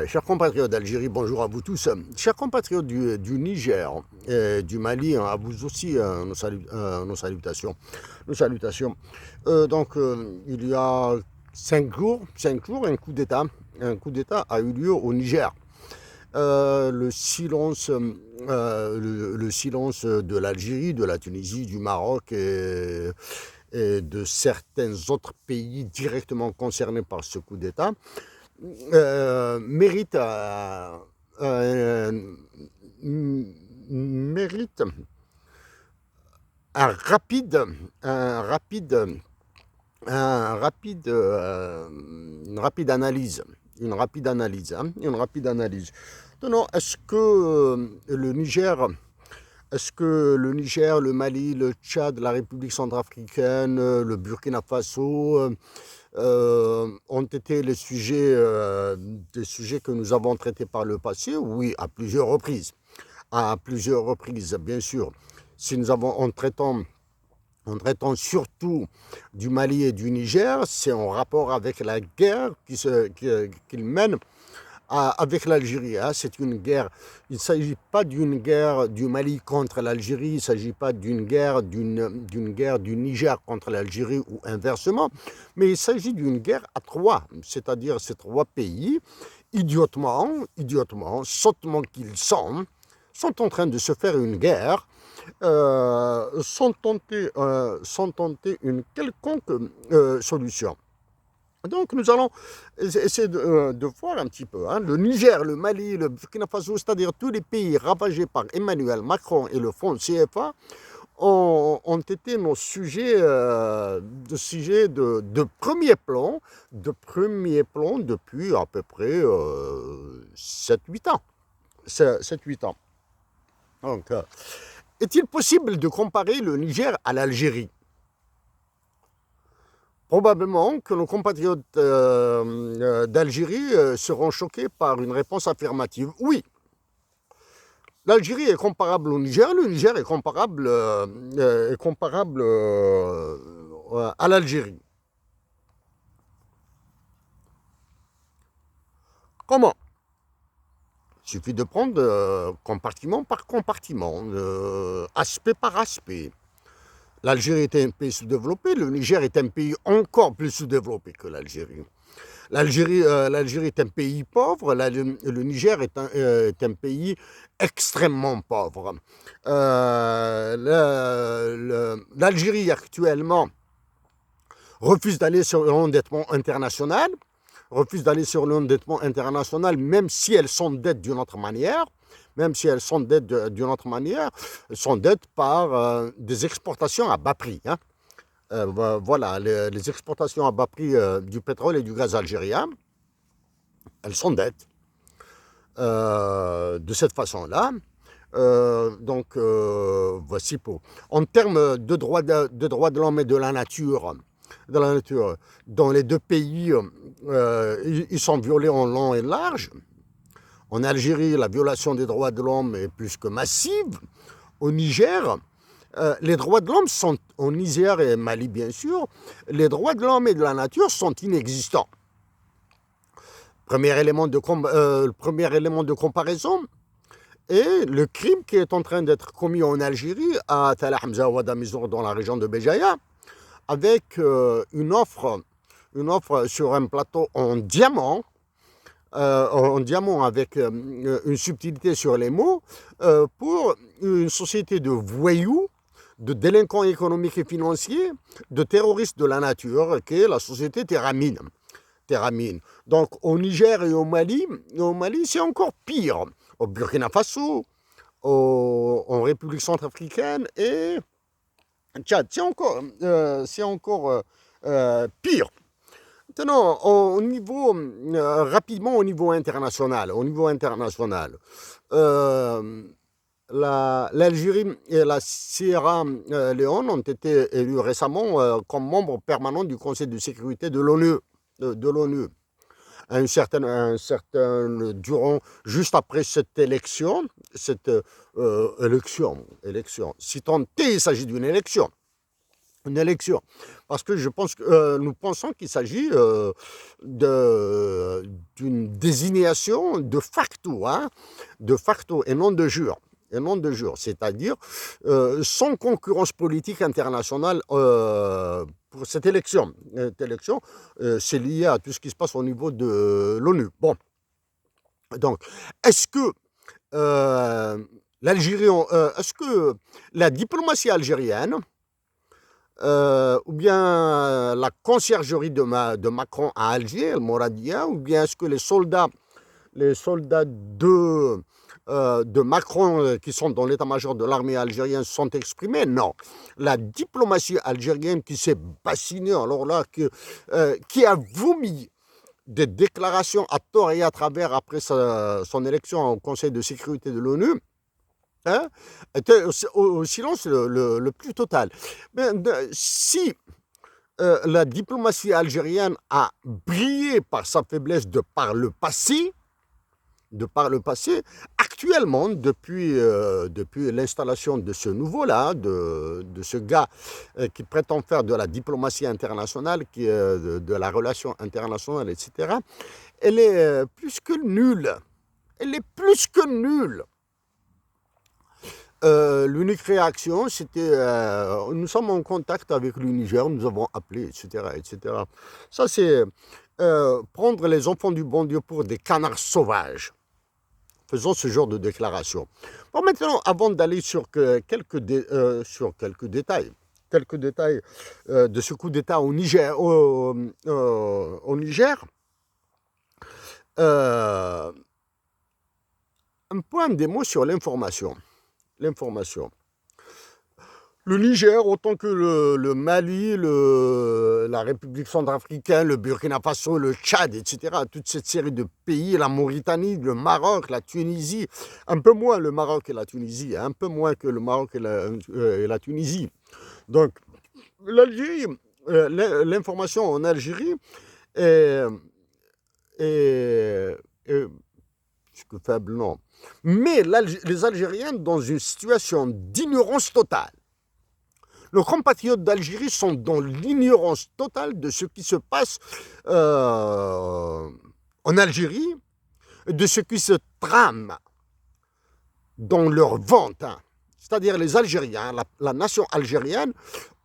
Chers compatriotes d'Algérie, bonjour à vous tous. Chers compatriotes du Niger et du Mali, à vous aussi nos salutations. Nos salutations. Il y a 5 jours, un coup d'État a eu lieu au Niger. Le silence de l'Algérie, de la Tunisie, du Maroc et de certains autres pays directement concernés par ce coup d'État mérite, euh, mérite un rapide, un rapide, un rapide, une rapide analyse, une rapide analyse. Non, est-ce que le Niger, le Mali, le Tchad, la République centrafricaine, le Burkina Faso ont été des sujets que nous avons traités par le passé? Oui, à plusieurs reprises. À plusieurs reprises, bien sûr. Si nous avons, en traitant surtout du Mali et du Niger, c'est en rapport avec la guerre qu'ils mènent avec l'Algérie. Hein. C'est une guerre. Il ne s'agit pas d'une guerre du Mali contre l'Algérie, il ne s'agit pas d'une guerre du Niger contre l'Algérie ou inversement, mais il s'agit d'une guerre à trois, c'est-à-dire ces trois pays, sottement qu'ils sont en train de se faire une guerre, sans tenter une quelconque solution. Donc nous allons essayer de voir un petit peu. Hein. Le Niger, le Mali, le Burkina Faso, c'est-à-dire tous les pays ravagés par Emmanuel Macron et le fonds CFA, ont été nos sujets de premier plan depuis à peu près 7-8 ans. 7-8 ans. Donc, est-il possible de comparer le Niger à l'Algérie? Probablement que nos compatriotes d'Algérie seront choqués par une réponse affirmative. Oui, l'Algérie est comparable au Niger, le Niger est comparable à l'Algérie. Comment? Il suffit de prendre compartiment par compartiment, aspect par aspect. L'Algérie est un pays sous-développé, le Niger est un pays encore plus sous-développé que l'Algérie. L'Algérie est un pays pauvre, le Niger est un pays extrêmement pauvre. L'Algérie actuellement refuse d'aller sur l'endettement international, même si elle s'endette d'une autre manière, s'endette par des exportations à bas prix. Hein. Voilà, les exportations à bas prix du pétrole et du gaz algérien, elles s'endettent de cette façon-là. Voici pour. En termes de droits de l'homme et de la nature, dans les deux pays, ils sont violés en long et large. En Algérie, la violation des droits de l'homme est plus que massive. Au Niger, les droits de l'homme sont, au Niger et Mali bien sûr, les droits de l'homme et de la nature sont inexistants. Premier élément de comparaison est le crime qui est en train d'être commis en Algérie, à Tala Hamza ou à Damizour, dans la région de Béjaïa, avec une offre sur un plateau en diamant avec une subtilité sur les mots, pour une société de voyous, de délinquants économiques et financiers, de terroristes de la nature, qui est la société Terramine. Donc au Niger et au Mali, c'est encore pire. Au Burkina Faso, en République centrafricaine et Tchad, c'est encore pire. Maintenant, rapidement au niveau international, l'Algérie et la Sierra Leone ont été élus récemment comme membres permanents du Conseil de sécurité de l'ONU. Durant, juste après cette élection, si tant est, il s'agit d'une élection. une élection. Parce que je pense que nous pensons qu'il s'agit d'une désignation de facto et non de jure. Et non de jure, c'est-à-dire sans concurrence politique internationale pour cette élection. Cette élection, c'est lié à tout ce qui se passe au niveau de l'ONU. Bon, donc, est-ce que euh, est-ce que la diplomatie algérienne ou bien la conciergerie de Macron à Alger, le Moradia, ou bien est-ce que les soldats de Macron qui sont dans l'état-major de l'armée algérienne se sont exprimés? Non. La diplomatie algérienne qui s'est bassinée, alors là, qui a vomi des déclarations à tort et à travers après son élection au Conseil de sécurité de l'ONU, hein, était au silence le plus total. Mais, si la diplomatie algérienne a brillé par sa faiblesse de par le passé, actuellement, depuis l'installation de ce nouveau-là, de ce gars qui prétend faire de la diplomatie internationale, de la relation internationale, etc., elle est plus que nulle. Elle est plus que nulle. L'unique réaction, c'était nous sommes en contact avec le Niger, nous avons appelé, etc., etc. Ça, c'est prendre les enfants du bon Dieu pour des canards sauvages. Faisons ce genre de déclaration. Bon, maintenant, avant d'aller sur quelques détails de ce coup d'État au Niger, au Niger, un point des mots sur l'information. L'information. Le Niger, autant que le Mali, la République centrafricaine, le Burkina Faso, le Tchad, etc., toute cette série de pays, la Mauritanie, le Maroc, la Tunisie, un peu moins le Maroc et la Tunisie, un peu moins que le Maroc et la Tunisie. Donc, l'Algérie, l'information en Algérie est, est, est plus que faible, non. Mais les Algériens, dans une situation d'ignorance totale, nos compatriotes d'Algérie sont dans l'ignorance totale de ce qui se passe en Algérie, de ce qui se trame dans leur ventre. Hein. C'est-à-dire les Algériens, la nation algérienne,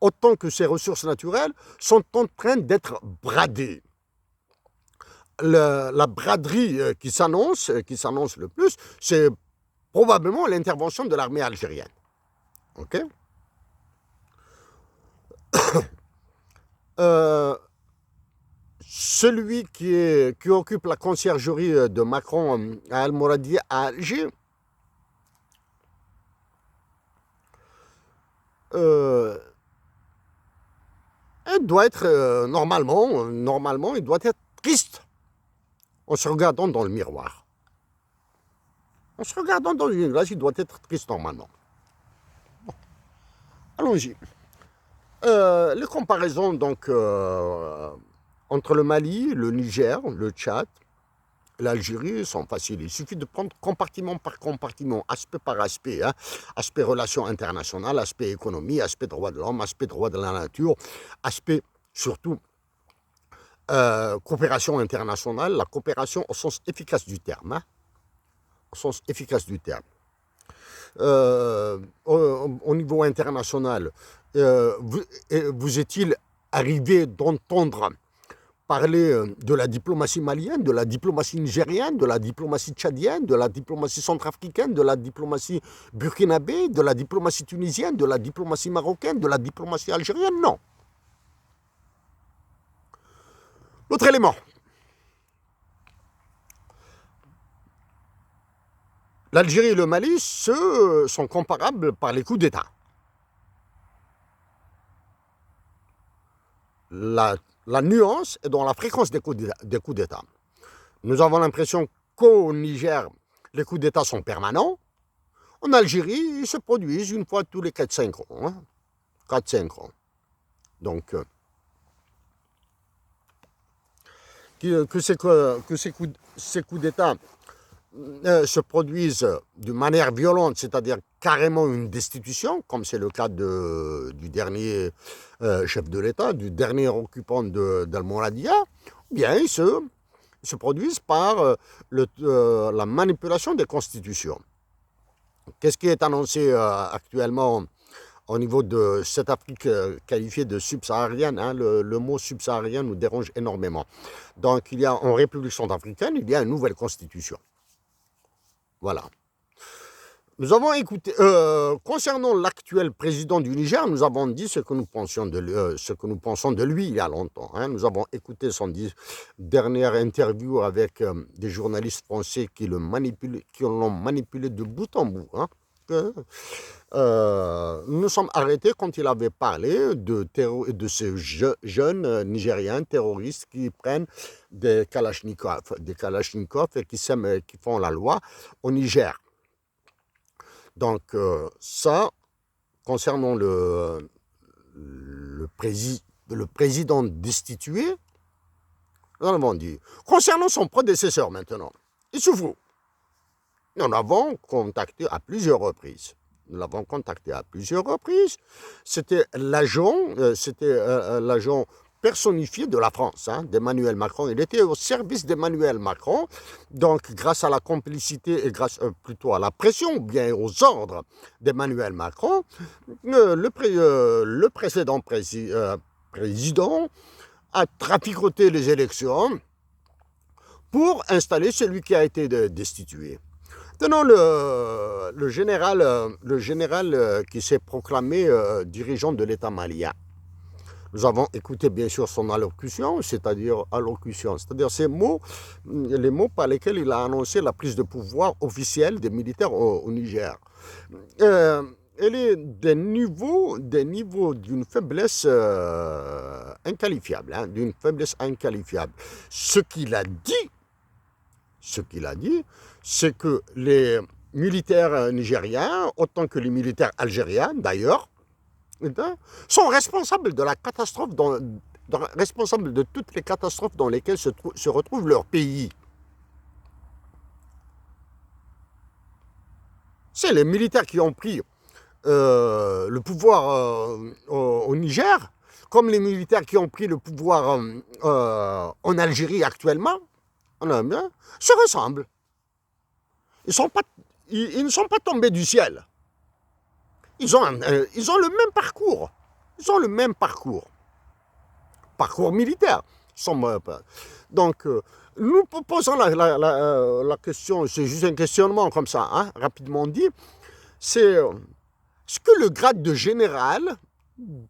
autant que ses ressources naturelles, sont en train d'être bradées. La braderie qui s'annonce le plus, c'est probablement l'intervention de l'armée algérienne. Ok. Celui qui occupe la conciergerie de Macron à Al-Moradi à Alger, il doit être normalement, il doit être triste en se regardant dans le miroir. En se regardant dans une glace, il doit être triste normalement. Bon, allons-y. Les comparaisons donc entre le Mali, le Niger, le Tchad, l'Algérie sont faciles. Il suffit de prendre compartiment par compartiment, aspect par aspect. Hein. Aspect relations internationales, aspect économie, aspect droit de l'homme, aspect droit de la nature, aspect surtout coopération internationale, la coopération au sens efficace du terme. Hein. Au sens efficace du terme. Au niveau international, vous est-il arrivé d'entendre parler de la diplomatie malienne, de la diplomatie nigérienne, de la diplomatie tchadienne, de la diplomatie centrafricaine, de la diplomatie burkinabé, de la diplomatie tunisienne, de la diplomatie marocaine, de la diplomatie algérienne? Non. L'autre élément. L'Algérie et le Mali sont comparables par les coups d'État. La nuance est dans la fréquence des coups d'État. Nous avons l'impression qu'au Niger, les coups d'État sont permanents. En Algérie, ils se produisent une fois tous les 4-5 ans. Hein. 4-5 ans. Donc, que ces coups d'État se produisent d'une manière violente, c'est-à-dire carrément une destitution, comme c'est le cas du dernier chef de l'État, du dernier occupant d'Almoradia, ou bien ils se produisent par la manipulation des constitutions. Qu'est-ce qui est annoncé actuellement au niveau de cette Afrique qualifiée de subsaharienne? Le mot subsaharien nous dérange énormément. Donc, il y a en République centrafricaine, il y a une nouvelle constitution. Voilà. Nous avons écouté, concernant l'actuel président du Niger, nous avons dit ce que nous pensons de lui il y a longtemps. Nous avons écouté son dernière interview avec des journalistes français qui l'ont manipulé de bout en bout. Nous nous sommes arrêtés quand il avait parlé de ces jeunes Nigériens terroristes qui prennent des kalachnikovs et qui font la loi au Niger. Donc ça, concernant le président destitué, nous avons dit. Concernant son prédécesseur maintenant, Issoufou, nous l'avons contacté à plusieurs reprises. C'était l'agent personnifié de la France, d'Emmanuel Macron. Il était au service d'Emmanuel Macron. Donc, grâce à la complicité et grâce plutôt à la pression, ou bien aux ordres d'Emmanuel Macron, le précédent président a traficoté les élections pour installer celui qui a été destitué. Maintenant, le général qui s'est proclamé dirigeant de l'État malien. Nous avons écouté bien sûr son allocution, c'est-à-dire les mots par lesquels il a annoncé la prise de pouvoir officielle des militaires au Niger. Elle est des niveaux d'une faiblesse inqualifiable, Ce qu'il a dit, c'est que les militaires nigériens, autant que les militaires algériens d'ailleurs, sont responsables de la catastrophe, responsables de toutes les catastrophes dans lesquelles se retrouve leur pays. C'est les militaires qui ont pris le pouvoir au Niger, comme les militaires qui ont pris le pouvoir en Algérie actuellement, se ressemblent. Ils ne sont pas tombés du ciel. Ils ont le même parcours. Parcours militaire. Donc, nous posons la question, c'est juste un questionnement comme ça, rapidement dit, c'est est-ce que le grade de général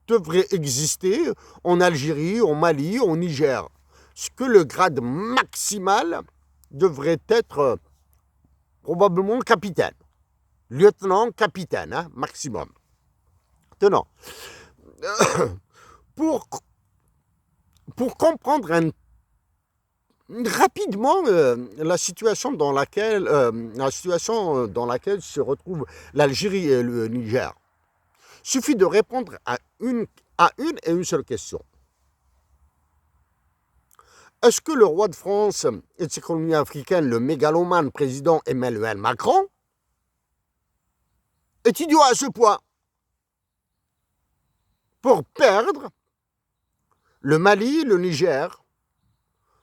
devrait exister en Algérie, au Mali, au Niger? Est-ce que le grade maximal devrait être probablement capitaine? Lieutenant, capitaine, maximum. Maintenant, pour comprendre rapidement la situation dans laquelle se retrouvent l'Algérie et le Niger, suffit de répondre à une et une seule question. Est-ce que le roi de France et de ses colonies africaines, le mégalomane président Emmanuel Macron, est idiot à ce point pour perdre le Mali, le Niger,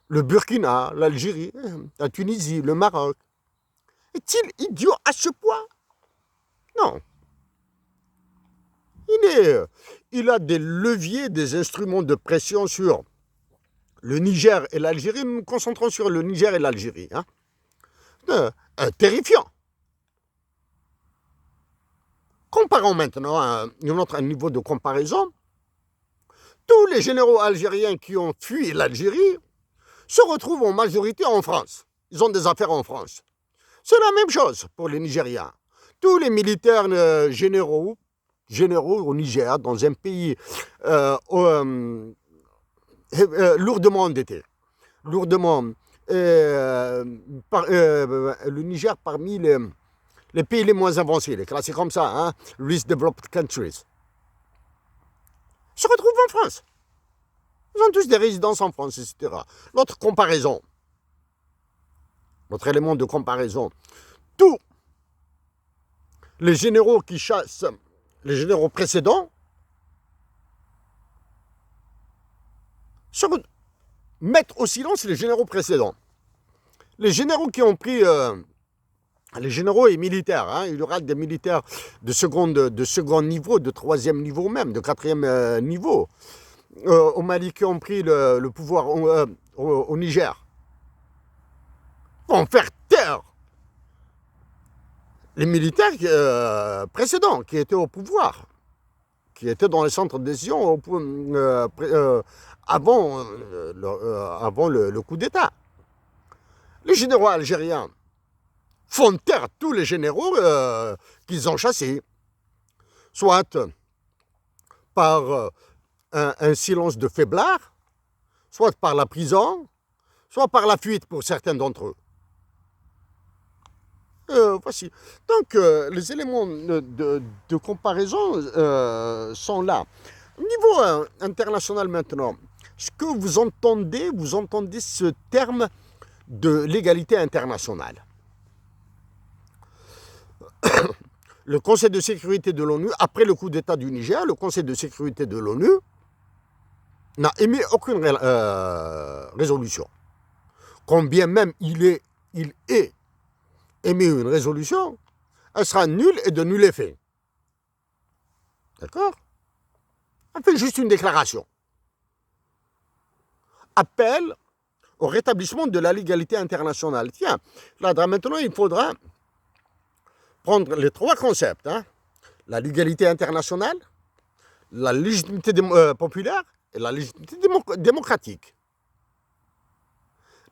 le Burkina, l'Algérie, la Tunisie, le Maroc? Est-il idiot à ce point? Non. Il a des leviers, des instruments de pression sur le Niger et l'Algérie. Nous nous concentrons sur le Niger et l'Algérie. Terrifiant. Comparons maintenant à un autre niveau de comparaison. Tous les généraux algériens qui ont fui l'Algérie se retrouvent en majorité en France. Ils ont des affaires en France. C'est la même chose pour les Nigériens. Tous les militaires généraux au Niger, dans un pays lourdement endetté. Le Niger parmi les pays les moins avancés, les classés comme ça, least developed countries, se retrouvent en France. Ils ont tous des résidences en France, etc. L'autre élément de comparaison, tous les généraux qui chassent, les généraux précédents, mettre au silence les généraux précédents. Les généraux qui ont pris, les généraux et militaires, hein, il y aura des militaires de second niveau, de troisième niveau même, de quatrième niveau, au Mali qui ont pris le pouvoir au Niger, vont faire taire les militaires précédents qui étaient au pouvoir, qui étaient dans les centres de décision avant le coup d'État. Les généraux algériens font taire tous les généraux qu'ils ont chassés, soit par un silence de faiblard, soit par la prison, soit par la fuite pour certains d'entre eux. Voici. Donc, les éléments de comparaison sont là. Au niveau international maintenant, ce que vous entendez ce terme de l'égalité internationale. Le Conseil de sécurité de l'ONU, après le coup d'État du Niger, le Conseil de sécurité de l'ONU n'a émis aucune résolution. Quand bien même il ait émis une résolution, elle sera nulle et de nul effet. D'accord? Elle fait juste une déclaration. Appel au rétablissement de la légalité internationale. Tiens, là maintenant il faudra prendre les trois concepts. Hein. La légalité internationale, la légitimité populaire et la légitimité démocratique.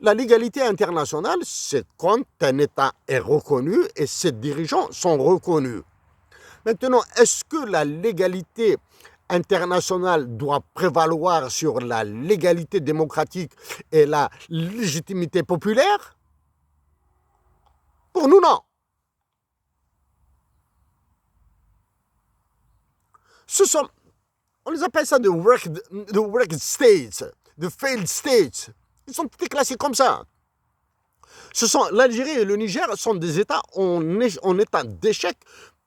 La légalité internationale, c'est quand un État est reconnu et ses dirigeants sont reconnus. Maintenant, est-ce que la légalité internationale doit prévaloir sur la légalité démocratique et la légitimité populaire? Pour nous, non. On les appelle ça de wrecked states, de failed states. Ils sont tous classés comme ça. L'Algérie et le Niger sont des États en état d'échec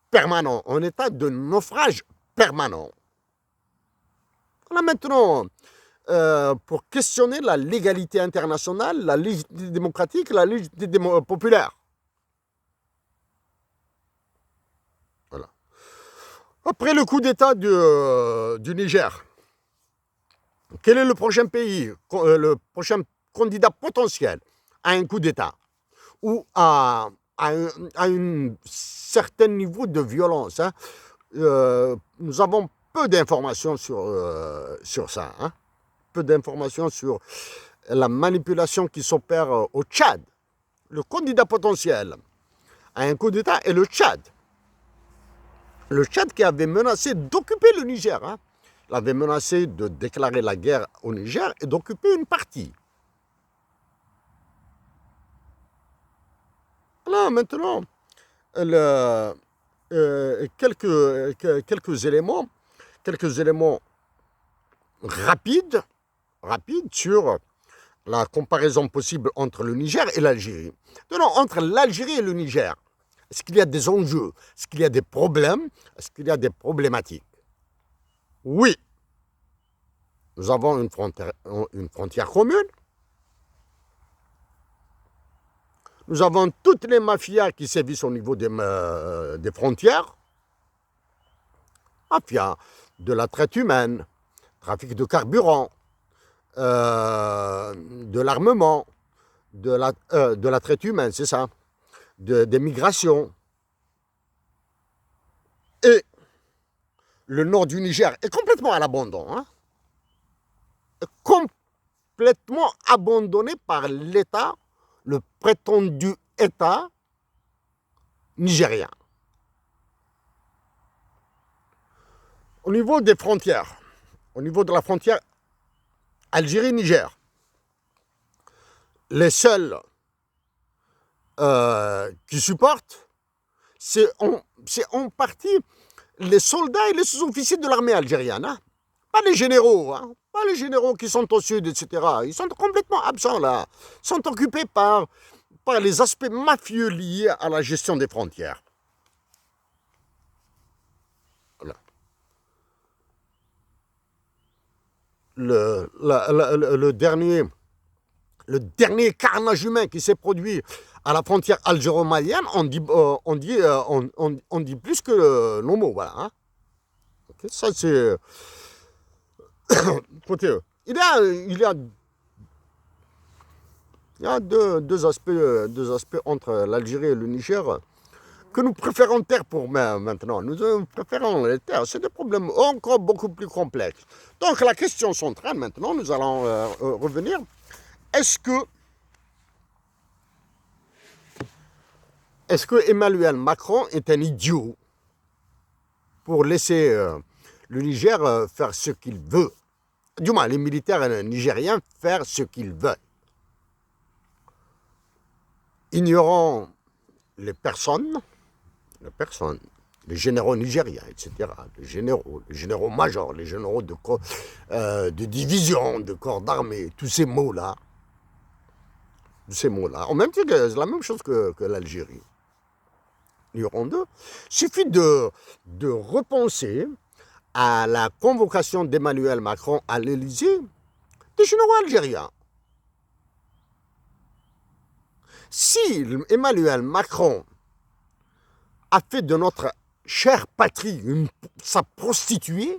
permanent, en état de naufrage permanent. Là maintenant, pour questionner la légalité internationale, la légitimité démocratique, la légitimité populaire. Voilà. Après le coup d'État du Niger, quel est le prochain pays, le prochain candidat potentiel à un coup d'État ou à un certain niveau de violence? Hein? Nous avons peu d'informations sur ça. Hein? Peu d'informations sur la manipulation qui s'opère au Tchad. Le candidat potentiel à un coup d'État est le Tchad. Le Tchad qui avait menacé d'occuper le Niger. Hein? Il avait menacé de déclarer la guerre au Niger et d'occuper une partie. Là, maintenant, quelques éléments rapides sur la comparaison possible entre le Niger et l'Algérie. Non, entre l'Algérie et le Niger, est-ce qu'il y a des enjeux? Est-ce qu'il y a des problèmes? Est-ce qu'il y a des problématiques? Oui, nous avons une frontière commune. Nous avons toutes les mafias qui sévissent au niveau des frontières. Mafia de la traite humaine, trafic de carburant, de l'armement, de la traite humaine, c'est ça, des migrations. Et le nord du Niger est complètement à l'abandon. Hein? Complètement abandonné par l'État, le prétendu État nigérien. Au niveau des frontières, au niveau de la frontière Algérie-Niger, les seuls qui supportent, c'est en partie les soldats et les sous-officiers de l'armée algérienne. Hein? Pas les généraux, hein? Pas les généraux qui sont au sud, etc. Ils sont complètement absents là. Ils sont occupés par les aspects mafieux liés à la gestion des frontières. le dernier carnage humain qui s'est produit à la frontière algéro-malienne, on dit plus que nos mots. Voilà, hein. Okay, ça, c'est côté eux. Il y a deux aspects entre l'Algérie et le Niger que nous préférons taire pour maintenant. Nous préférons les taire. C'est des problèmes encore beaucoup plus complexes. Donc la question centrale maintenant, nous allons revenir. Est-ce que Emmanuel Macron est un idiot pour laisser le Niger faire ce qu'il veut? Du moins, les militaires nigériens faire ce qu'ils veulent. Ignorant les personnes, les généraux nigériens, etc., les généraux majors, les généraux de division, de corps d'armée, tous ces mots-là, en même temps, c'est la même chose que l'Algérie. Ignorant d'eux. Il suffit de repenser à la convocation d'Emmanuel Macron à l'Élysée des généraux algériens. Si Emmanuel Macron a fait de notre chère patrie sa prostituée,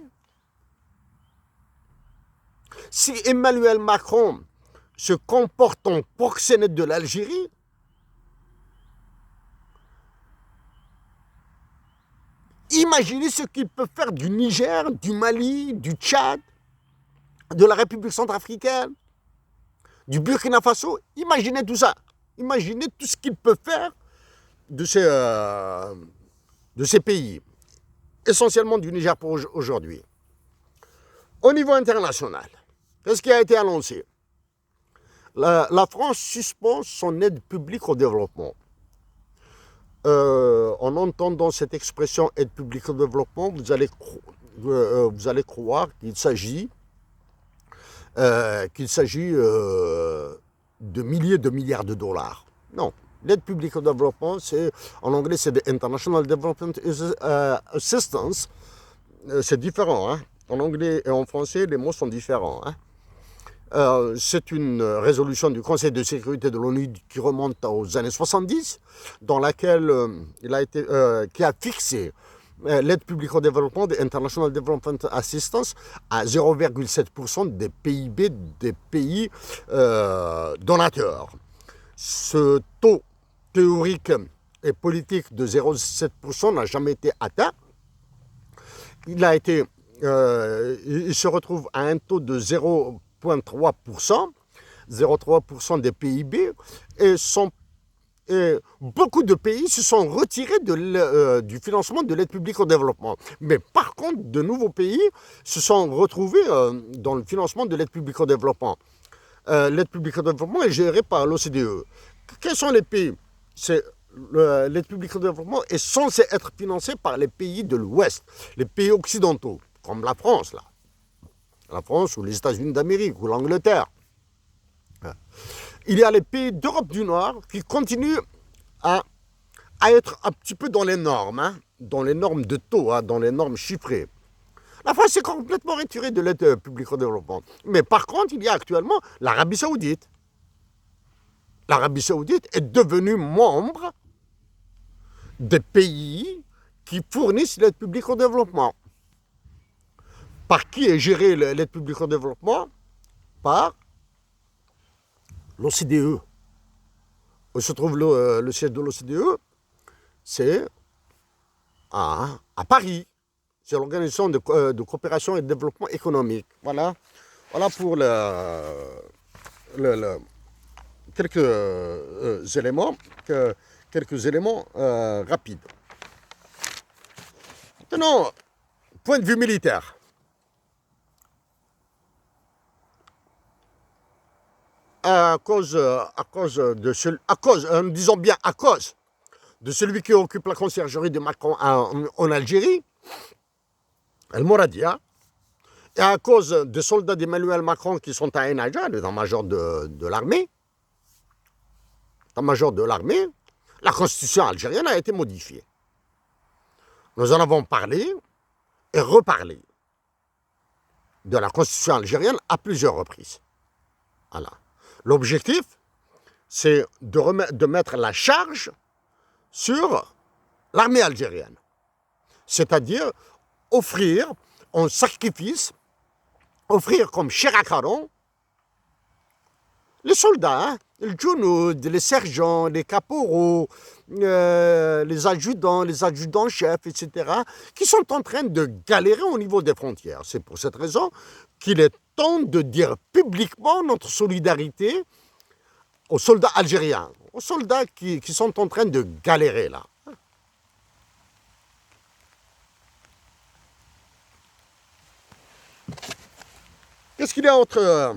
si Emmanuel Macron se comporte en proxénète de l'Algérie, imaginez ce qu'il peut faire du Niger, du Mali, du Tchad, de la République centrafricaine, du Burkina Faso. Imaginez tout ça. Imaginez tout ce qu'il peut faire de ces pays, essentiellement du Niger pour aujourd'hui. Au niveau international, qu'est-ce qui a été annoncé? La France suspend son aide publique au développement. En entendant cette expression aide publique au développement, vous allez croire qu'il s'agit de milliers de milliards de dollars. Non, l'aide publique au développement, en anglais c'est de International Development Assistance. C'est différent, hein. En anglais et en français, les mots sont différents, hein. C'est une résolution du Conseil de sécurité de l'ONU qui remonte aux années 70, dans laquelle qui a fixé l'aide publique au développement, de International Development Assistance, à 0,7% des PIB des pays donateurs. Ce taux théorique et politique de 0,7% n'a jamais été atteint. Il se retrouve à un taux de 0,3% des PIB, et beaucoup de pays se sont retirés du financement de l'aide publique au développement. Mais par contre, de nouveaux pays se sont retrouvés dans le financement de l'aide publique au développement. L'aide publique au développement est gérée par l'OCDE. Quels sont les pays? L'aide publique au développement est censée être financée par les pays de l'Ouest, les pays occidentaux, comme la France, là. La France ou les États-Unis d'Amérique ou l'Angleterre. Il y a les pays d'Europe du Nord qui continuent à être un petit peu dans les normes, hein, dans les normes de taux, hein, dans les normes chiffrées. La France est complètement retirée de l'aide publique au développement. Mais par contre, il y a actuellement l'Arabie Saoudite. L'Arabie Saoudite est devenue membre des pays qui fournissent l'aide publique au développement. Par qui est gérée l'aide publique au développement? Par l'OCDE. Où se trouve le siège de l'OCDE? C'est à Paris. C'est l'Organisation de coopération et de développement économique. Voilà pour quelques éléments rapides. Maintenant, point de vue militaire. Disons bien à cause de celui qui occupe la conciergerie de Macron en Algérie, El Mouradia, et à cause des soldats d'Emmanuel Macron qui sont à Enaja, l'état-major de l'armée, la constitution algérienne a été modifiée. Nous en avons parlé et reparlé. de la constitution algérienne à plusieurs reprises. Voilà. L'objectif, c'est de mettre la charge sur l'armée algérienne. C'est-à-dire offrir en sacrifice, offrir comme chair à caron les soldats, les djounoud, les sergents, les caporaux, les adjudants-chefs, etc., qui sont en train de galérer au niveau des frontières. C'est pour cette raison qu'il est temps de dire publiquement notre solidarité aux soldats algériens, aux soldats qui sont en train de galérer là. Qu'est-ce qu'il y a autre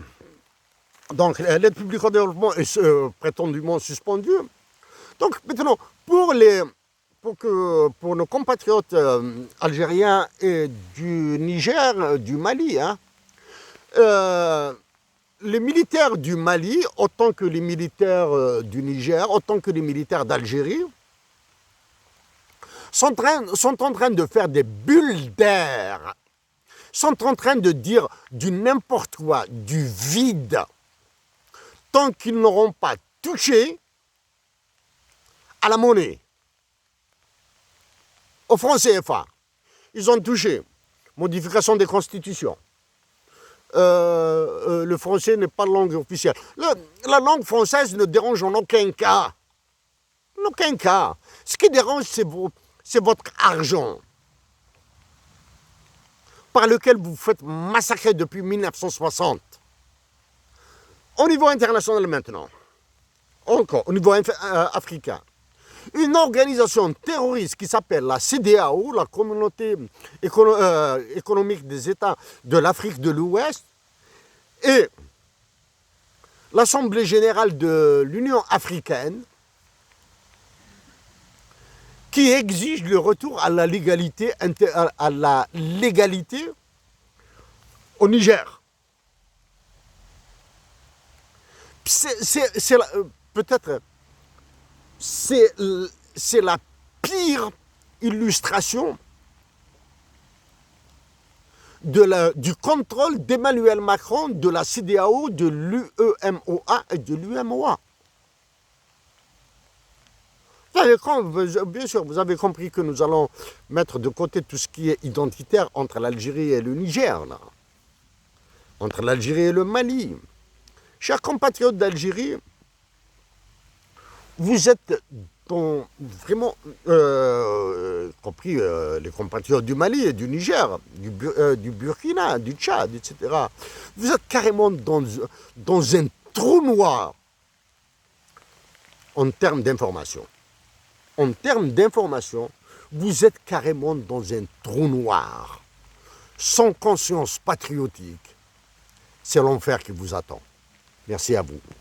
Donc, l'aide publique au développement est prétendument suspendue. Donc, maintenant, pour nos compatriotes algériens et du Niger, du Mali, les militaires du Mali, autant que les militaires du Niger, autant que les militaires d'Algérie, sont en train de faire des bulles d'air, sont en train de dire du n'importe quoi, du vide, tant qu'ils n'auront pas touché à la monnaie, au franc CFA. Ils ont touché modification des constitutions. Le français n'est pas langue officielle. La langue française ne dérange en aucun cas. En aucun cas. Ce qui dérange, c'est votre argent, par lequel vous faites massacrer depuis 1960. Au niveau international maintenant, encore au niveau africain, une organisation terroriste qui s'appelle la CEDEAO, la Communauté économique des États de l'Afrique de l'Ouest, et l'Assemblée générale de l'Union africaine, qui exige le retour à la légalité au Niger. Peut-être c'est la pire illustration du contrôle d'Emmanuel Macron, de la CEDEAO, de l'UEMOA et de l'UMOA. Bien sûr, vous avez compris que nous allons mettre de côté tout ce qui est identitaire entre l'Algérie et le Niger, là. Entre l'Algérie et le Mali. Chers compatriotes d'Algérie, vous êtes vraiment, compris les compatriotes du Mali et du Niger, du Burkina, du Tchad, etc. Vous êtes carrément dans un trou noir en termes d'information. En termes d'information, vous êtes carrément dans un trou noir, sans conscience patriotique. C'est l'enfer qui vous attend. Merci à vous.